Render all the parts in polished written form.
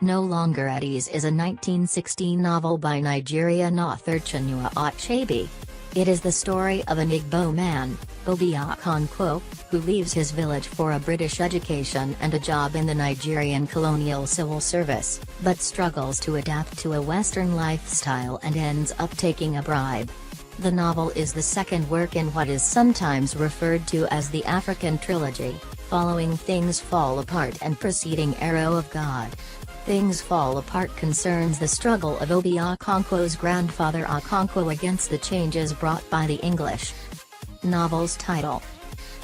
No Longer at Ease is a 1916 novel by Nigerian author Chinua Achebe. It is the story of an Igbo man, Obi Okonkwo, who leaves his village for a British education and a job in the Nigerian colonial civil service, but struggles to adapt to a Western lifestyle and ends up taking a bribe. The novel is the second work in what is sometimes referred to as the African trilogy, following Things Fall Apart and preceding Arrow of God. Things Fall Apart concerns the struggle of Obi Okonkwo's grandfather Okonkwo against the changes brought by the English. Novel's title.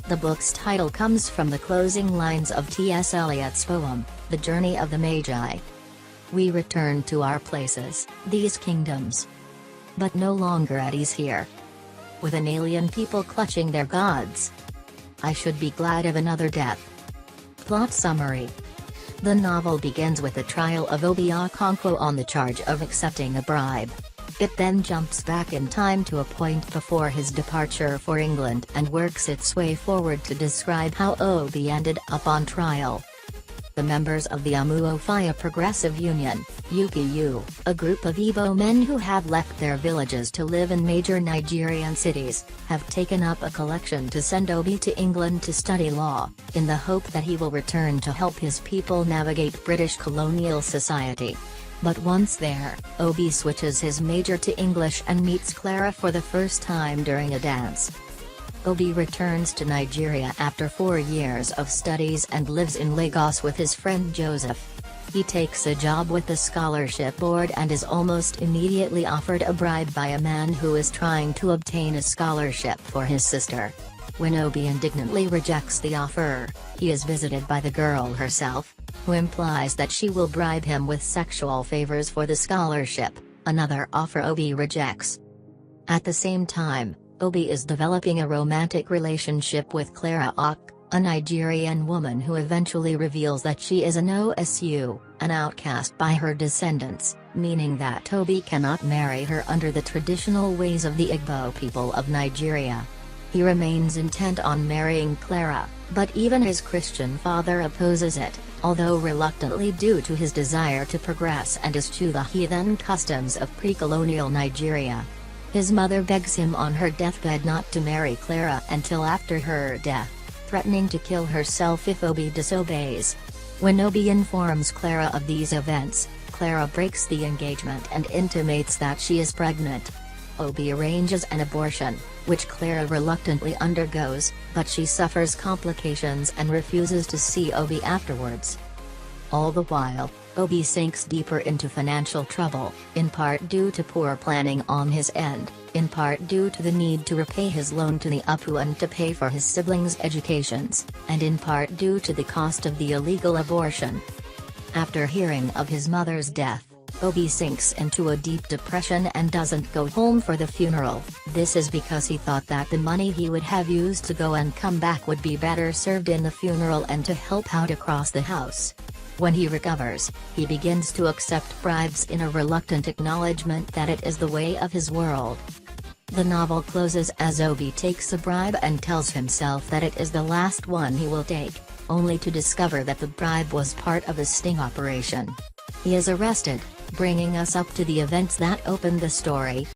The book's title comes from the closing lines of T.S. Eliot's poem, The Journey of the Magi. We return to our places, these kingdoms. But no longer at ease here. With an alien people clutching their gods. I should be glad of another death. Plot summary. The novel begins with the trial of Obi Okonkwo on the charge of accepting a bribe. It then jumps back in time to a point before his departure for England and works its way forward to describe how Obi ended up on trial. The members of the Umuofia Progressive Union, UPU, a group of Igbo men who have left their villages to live in major Nigerian cities, have taken up a collection to send Obi to England to study law, in the hope that he will return to help his people navigate British colonial society. But once there, Obi switches his major to English and meets Clara for the first time during a dance. Obi returns to Nigeria after 4 years of studies and lives in Lagos with his friend Joseph. He takes a job with the scholarship board and is almost immediately offered a bribe by a man who is trying to obtain a scholarship for his sister. When Obi indignantly rejects the offer, he is visited by the girl herself, who implies that she will bribe him with sexual favors for the scholarship, another offer Obi rejects. At the same time, Obi is developing a romantic relationship with Clara Ok, a Nigerian woman who eventually reveals that she is an OSU, an outcast by her descendants, meaning that Obi cannot marry her under the traditional ways of the Igbo people of Nigeria. He remains intent on marrying Clara, but even his Christian father opposes it, although reluctantly due to his desire to progress and eschew the heathen customs of pre-colonial Nigeria. His mother begs him on her deathbed not to marry Clara until after her death, threatening to kill herself if Obi disobeys. When Obi informs Clara of these events, Clara breaks the engagement and intimates that she is pregnant. Obi arranges an abortion, which Clara reluctantly undergoes, but she suffers complications and refuses to see Obi afterwards. All the while, Obi sinks deeper into financial trouble, in part due to poor planning on his end, in part due to the need to repay his loan to the UPU and to pay for his siblings' educations, and in part due to the cost of the illegal abortion. After hearing of his mother's death, Obi sinks into a deep depression and doesn't go home for the funeral. This is because he thought that the money he would have used to go and come back would be better served in the funeral and to help out across the house. When he recovers, he begins to accept bribes in a reluctant acknowledgement that it is the way of his world. The novel closes as Obi takes a bribe and tells himself that it is the last one he will take, only to discover that the bribe was part of a sting operation. He is arrested, bringing us up to the events that open the story.